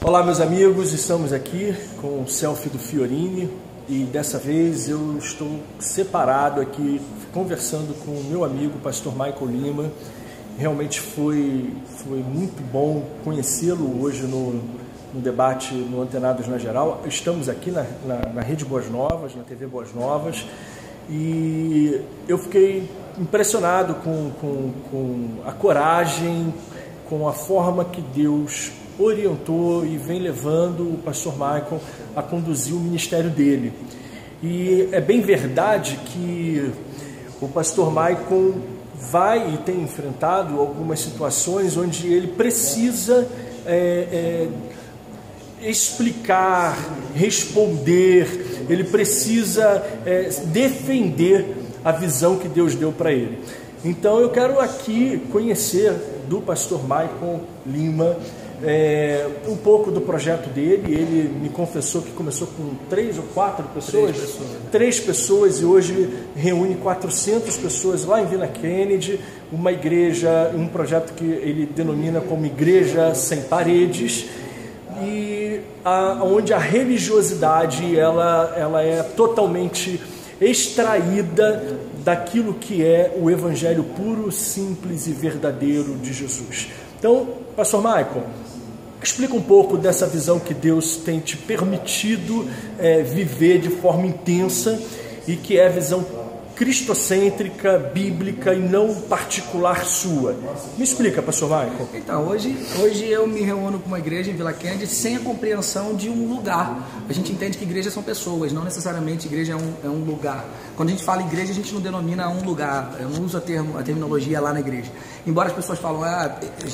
Olá, meus amigos, estamos aqui com o selfie do Fiorini e dessa vez eu estou separado aqui conversando com o meu amigo, pastor Michael Lima. Realmente foi muito bom conhecê-lo hoje no debate no Antenados na Geral. Estamos aqui na Rede Boas Novas, na TV Boas Novas, e eu fiquei impressionado com a coragem, com a forma que Deus orientou e vem levando o pastor Michael a conduzir o ministério dele. E é bem verdade que o pastor Michael vai e tem enfrentado algumas situações onde ele precisa explicar, responder, ele precisa defender a visão que Deus deu para ele. Então eu quero aqui conhecer do pastor Michael Lima um pouco do projeto dele. Ele me confessou que começou com 3 ou 4 pessoas, 3 pessoas, e hoje reúne 400 pessoas lá em Vila Kennedy, uma igreja, um projeto que ele denomina como Igreja Sem Paredes, e onde a religiosidade ela é totalmente extraída daquilo que é o evangelho puro, simples e verdadeiro de Jesus. Então, pastor Michael, explica um pouco dessa visão que Deus tem te permitido viver de forma intensa e que é a visão cristocêntrica, bíblica e não particular sua. Me explica, pastor Michael. Então, hoje eu me reúno com uma igreja em Vila Kennedy sem a compreensão de um lugar. A gente entende que igreja são pessoas, não necessariamente igreja é um lugar. Quando a gente fala igreja, a gente não denomina um lugar, eu não uso a terminologia lá na igreja. Embora as pessoas falam,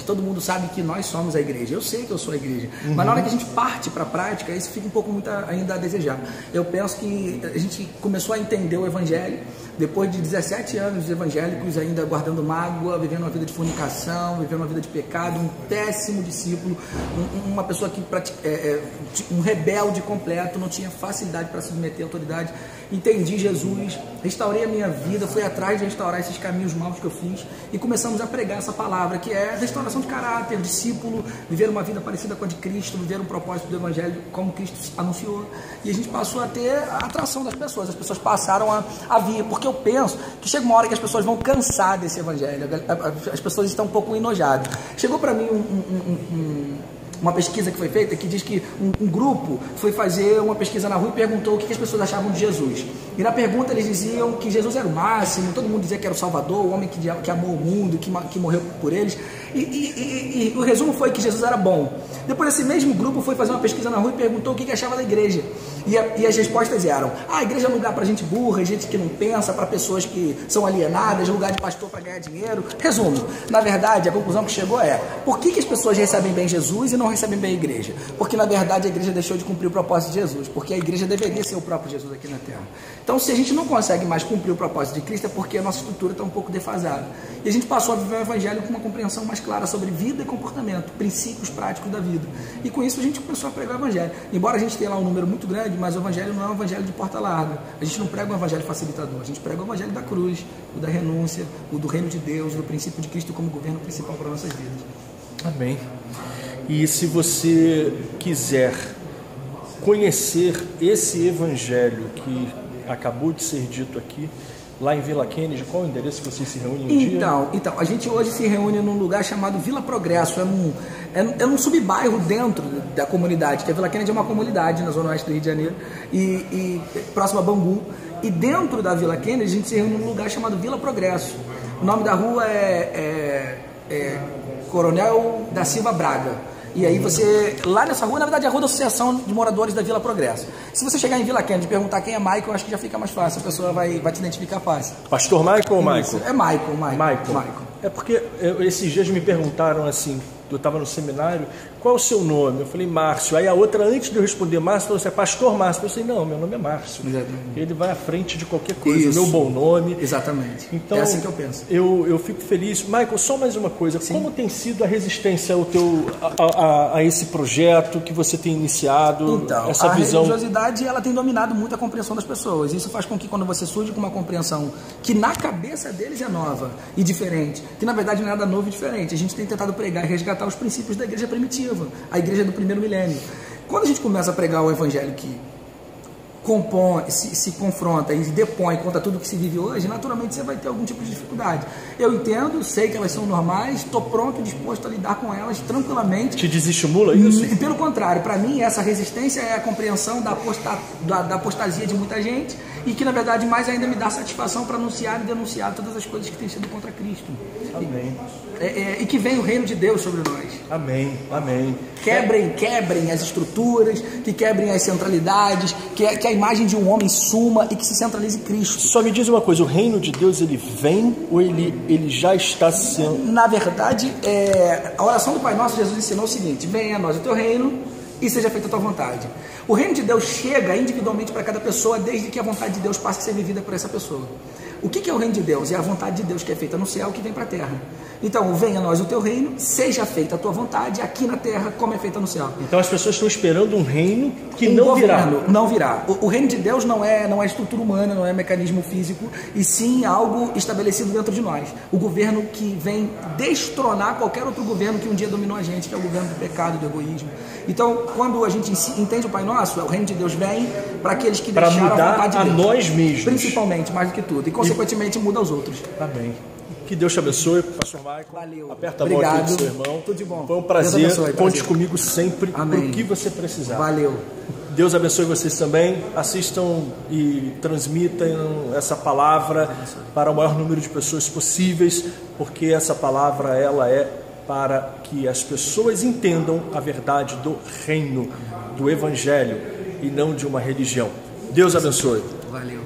todo mundo sabe que nós somos a igreja. Eu sei que eu sou a igreja. Mas na hora que a gente parte para a prática, isso fica um pouco muito ainda a desejar. Eu penso que a gente começou a entender o evangelho depois de 17 anos evangélicos, ainda guardando mágoa, vivendo uma vida de fornicação, vivendo uma vida de pecado, um péssimo discípulo, uma pessoa que um rebelde completo, não tinha facilidade para submeter à autoridade. Entendi Jesus, restaurei a minha vida, fui atrás de restaurar esses caminhos maus que eu fiz e começamos a pregar essa palavra, que é restauração de caráter, discípulo, viver uma vida parecida com a de Cristo, viver um propósito do evangelho como Cristo anunciou, e a gente passou a ter a atração das pessoas, as pessoas passaram a vir, porque eu penso que chega uma hora que as pessoas vão cansar desse evangelho, as pessoas estão um pouco enojadas. Chegou para mim uma pesquisa que foi feita que diz que um grupo foi fazer uma pesquisa na rua e perguntou o que as pessoas achavam de Jesus. E na pergunta eles diziam que Jesus era o máximo, todo mundo dizia que era o Salvador, o homem que amou o mundo, que morreu por eles. E o resumo foi que Jesus era bom. Depois esse mesmo grupo foi fazer uma pesquisa na rua e perguntou o que achava da igreja. E as respostas eram: a igreja é um lugar para gente burra, gente que não pensa, para pessoas que são alienadas, lugar de pastor para ganhar dinheiro. Resumo, na verdade, a conclusão que chegou é: por que as pessoas recebem bem Jesus e não recebem bem a igreja? Porque na verdade a igreja deixou de cumprir o propósito de Jesus, porque a igreja deveria ser o próprio Jesus aqui na terra. Então, se a gente não consegue mais cumprir o propósito de Cristo, é porque a nossa estrutura está um pouco defasada. E a gente passou a viver o evangelho com uma compreensão mais clara sobre vida e comportamento, princípios práticos da vida. E com isso a gente começou a pregar o evangelho. Embora a gente tenha lá um número muito grande, mas o evangelho não é um evangelho de porta larga. A gente não prega um evangelho facilitador, a gente prega o evangelho da cruz, o da renúncia, o do reino de Deus, do princípio de Cristo como governo principal para nossas vidas. Amém. E se você quiser conhecer esse evangelho que acabou de ser dito aqui, lá em Vila Kennedy, qual é o endereço que vocês se reúnem um dia? Então, a gente hoje se reúne num lugar chamado Vila Progresso, é um subbairro dentro da comunidade, que a Vila Kennedy é uma comunidade na zona oeste do Rio de Janeiro, e próximo a Bangu, e dentro da Vila Kennedy a gente se reúne num lugar chamado Vila Progresso. O nome da rua é Coronel da Silva Braga. E aí você, lá nessa rua, na verdade é a rua da Associação de Moradores da Vila Progresso. Se você chegar em Vila Kennedy e perguntar quem é Michael, acho que já fica mais fácil, a pessoa vai te identificar fácil. Pastor Michael ou Michael? Isso, é Michael. É porque esses dias me perguntaram assim, eu estava no seminário, qual é o seu nome? Eu falei, Márcio. Aí a outra, antes de eu responder Márcio, falou assim, é Pastor Márcio. Eu falei, não, meu nome é Márcio. Exatamente. Ele vai à frente de qualquer coisa, o meu bom nome. Exatamente. Então, é assim que eu penso. Eu fico feliz. Michael, só mais uma coisa. Sim. Como tem sido a resistência a esse projeto que você tem iniciado? Então, essa visão... religiosidade ela tem dominado muito a compreensão das pessoas. Isso faz com que quando você surge com uma compreensão que na cabeça deles é nova e diferente, que na verdade não é nada novo e diferente, a gente tem tentado pregar e resgatar os princípios da igreja primitiva. primitiva, a igreja do primeiro milênio. Quando a gente começa a pregar o evangelho que compõe, se confronta e depõe contra tudo que se vive hoje, naturalmente você vai ter algum tipo de dificuldade. Eu entendo, sei que elas são normais, estou pronto e disposto a lidar com elas tranquilamente. Te desestimula isso? E pelo contrário, para mim essa resistência é a compreensão da apostasia de muita gente e que na verdade mais ainda me dá satisfação para anunciar e denunciar todas as coisas que têm sido contra Cristo. Amém. E que venha o reino de Deus sobre nós. Amém, amém. Quebrem as estruturas, que quebrem as centralidades, que a imagem de um homem suma e que se centralize Cristo. Só me diz uma coisa, o reino de Deus ele vem ou ele já está sendo... Na verdade, a oração do Pai Nosso, Jesus ensinou o seguinte: venha a nós o teu reino e seja feita a tua vontade. O reino de Deus chega individualmente para cada pessoa desde que a vontade de Deus passe a ser vivida por essa pessoa. O que é o reino de Deus? É a vontade de Deus que é feita no céu, que vem para a terra. Então, venha a nós o teu reino, seja feita a tua vontade aqui na terra, como é feita no céu. Então as pessoas estão esperando um reino que não virá. Não virá. O reino de Deus não é estrutura humana, não é mecanismo físico, e sim algo estabelecido dentro de nós. O governo que vem destronar qualquer outro governo que um dia dominou a gente, que é o governo do pecado, do egoísmo. Então, quando a gente entende o Pai Nosso, o reino de Deus vem para aqueles que deixaram a vontade de Deus. Nós mesmos. Principalmente, mais do que tudo. E, consequentemente, muda aos outros. Amém. Que Deus te abençoe, pastor Michael. Valeu. Aperta a mão aqui do seu irmão. Tudo de bom. Foi um prazer. Abençoe, Conte comigo sempre para o que você precisar. Valeu. Deus abençoe vocês também. Assistam e transmitam essa palavra para o maior número de pessoas possíveis, porque essa palavra ela é para que as pessoas entendam a verdade do reino, do evangelho e não de uma religião. Deus abençoe. Valeu.